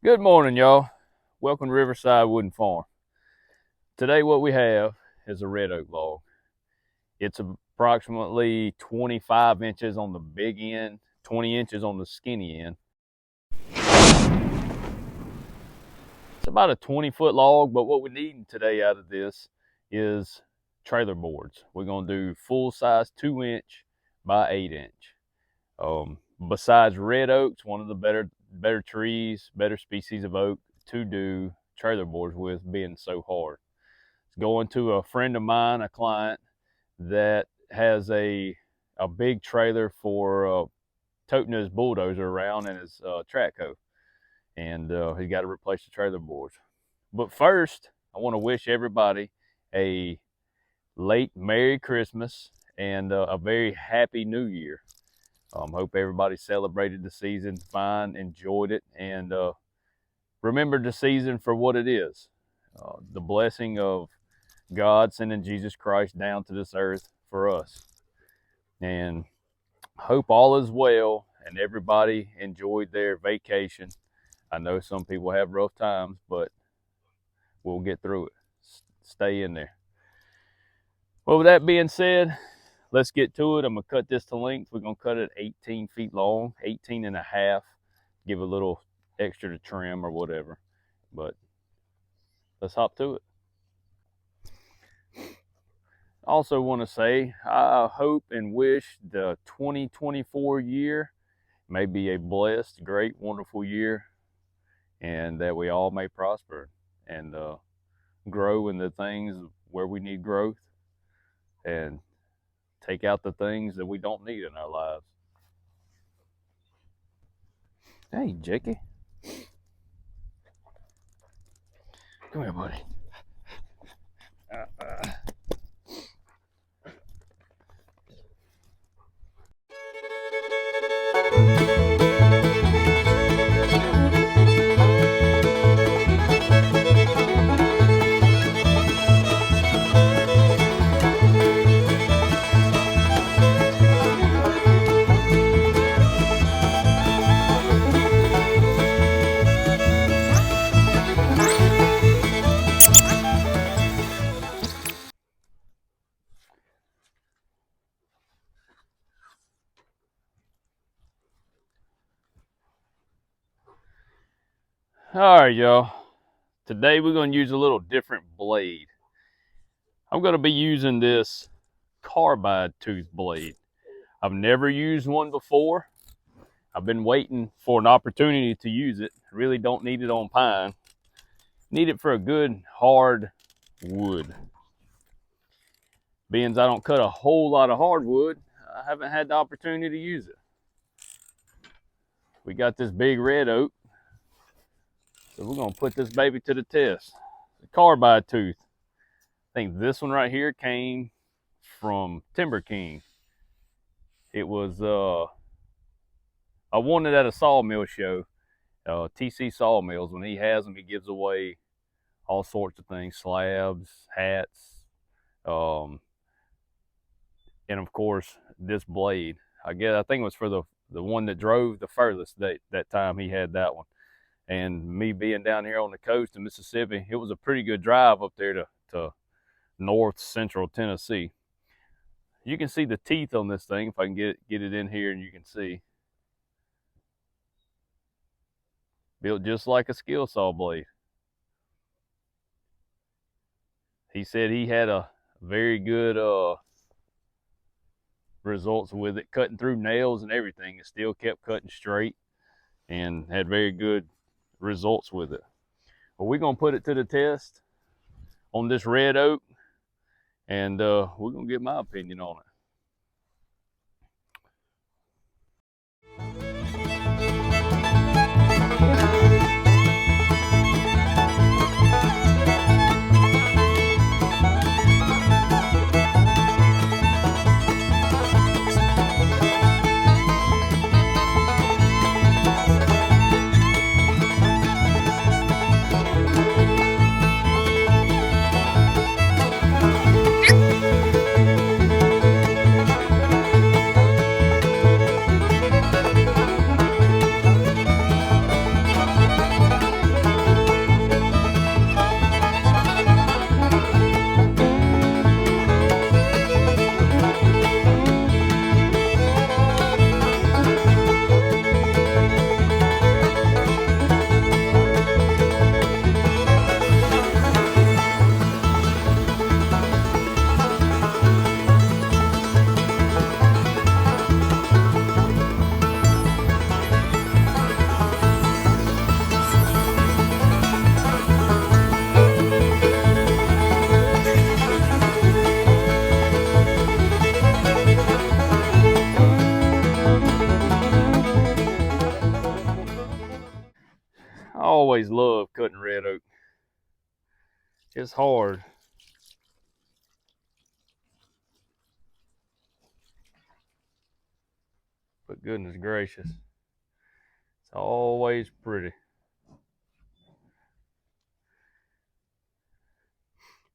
Good morning, y'all. Welcome to Riverside Wooden Farm. Today what we have is a red oak log. It's approximately 25 inches on the big end, 20 inches on the skinny end. It's about a 20-foot log, but what we're needing today out of this is trailer boards. We're gonna do full size 2-inch by 8-inch. Besides red oaks, one of the better trees, better species of oak to do trailer boards with, being so hard. It's going to a friend of mine, a client that has a big trailer for toting his bulldozer around and his track hoe, and he's got to replace the trailer boards. But first, I want to wish everybody a late Merry Christmas and a very Happy New Year. Hope everybody celebrated the season fine, enjoyed it, and remembered the season for what it is. The blessing of God sending Jesus Christ down to this earth for us. And hope all is well and everybody enjoyed their vacation. I know some people have rough times, but we'll get through it. Stay in there. Well, with that being said, let's get to it. I'm going to cut this to length. We're going to cut it 18 feet long, 18 and a half. Give a little extra to trim or whatever. But let's hop to it. Also want to say, I hope and wish the 2024 year may be a blessed, great, wonderful year, and that we all may prosper and grow in the things where we need growth, and take out the things that we don't need in our lives. Hey, Jakey. Come here, buddy. All right, y'all. Today we're going to use a little different blade. I'm going to be using this carbide tooth blade. I've never used one before. I've been waiting for an opportunity to use it. Really don't need it on pine. Need it for a good hard wood. Being I don't cut a whole lot of hardwood, I haven't had the opportunity to use it. We got this big red oak, so we're going to put this baby to the test. The carbide tooth. I think this one right here came from Timberking. It was, I won it at a sawmill show. TC Sawmills, when he has them, he gives away all sorts of things, slabs, hats, and of course this blade. I think it was for the one that drove the furthest that time. He had that one. And me being down here on the coast in Mississippi, it was a pretty good drive up there to north central Tennessee. You can see the teeth on this thing if I can get it in here, and you can see. Built just like a skill saw blade. He said he had a very good results with it, cutting through nails and everything. It still kept cutting straight and had very good results with it. But we're gonna put it to the test on this red oak, and we're gonna get my opinion on it. I always love cutting red oak. It's hard. But goodness gracious, it's always pretty.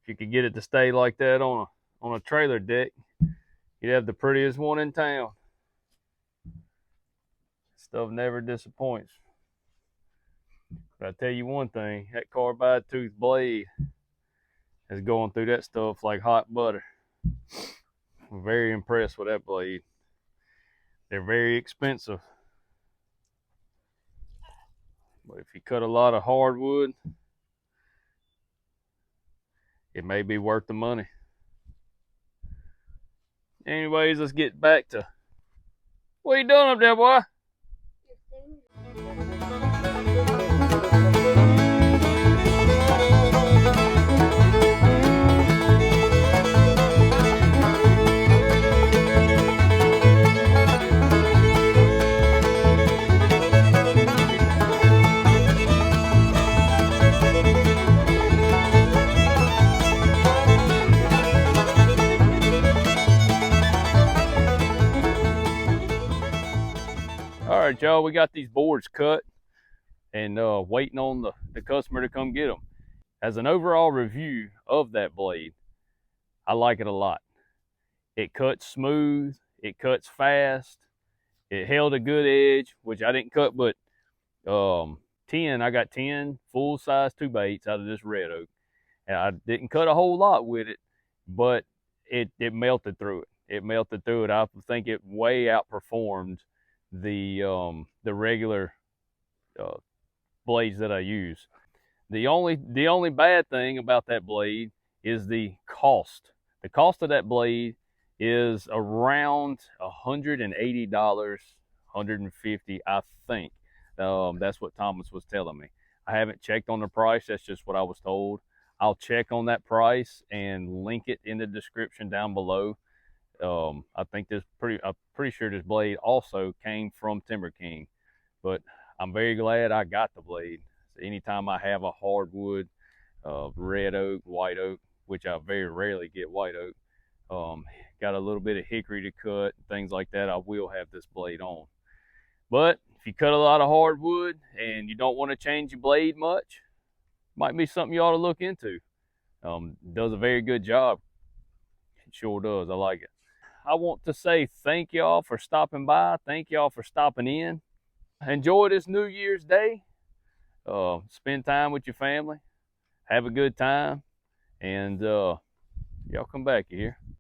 If you could get it to stay like that on a trailer deck, you'd have the prettiest one in town. Stuff never disappoints. But I tell you one thing, that carbide tooth blade is going through that stuff like hot butter. I'm very impressed with that blade. They're very expensive. But if you cut a lot of hardwood, it may be worth the money. Anyways, let's get back to what you doing up there, boy? All right, y'all, we got these boards cut and waiting on the customer to come get them. As an overall review of that blade, I like it a lot. It cuts smooth, it cuts fast, it held a good edge, which I didn't cut but 10. I got 10 full-size 2x8s out of this red oak. And I didn't cut a whole lot with it, but it melted through it. It melted through it. I think it way outperformed the regular blades that I use. The only bad thing about that blade is the cost. The cost of that blade is around $180, $150, I think. That's what Thomas was telling me. I haven't checked on the price. That's just what I was told. I'll check on that price and link it in the description down below. I think I'm pretty sure this blade also came from Timberking, but I'm very glad I got the blade. So anytime I have a hardwood, red oak, white oak, which I very rarely get white oak, got a little bit of hickory to cut, things like that, I will have this blade on. But if you cut a lot of hardwood and you don't want to change your blade much, might be something you ought to look into. Does a very good job. It sure does. I like it. I want to say thank y'all for stopping by. Thank y'all for stopping in. Enjoy this New Year's Day. Spend time with your family. Have a good time. And y'all come back here.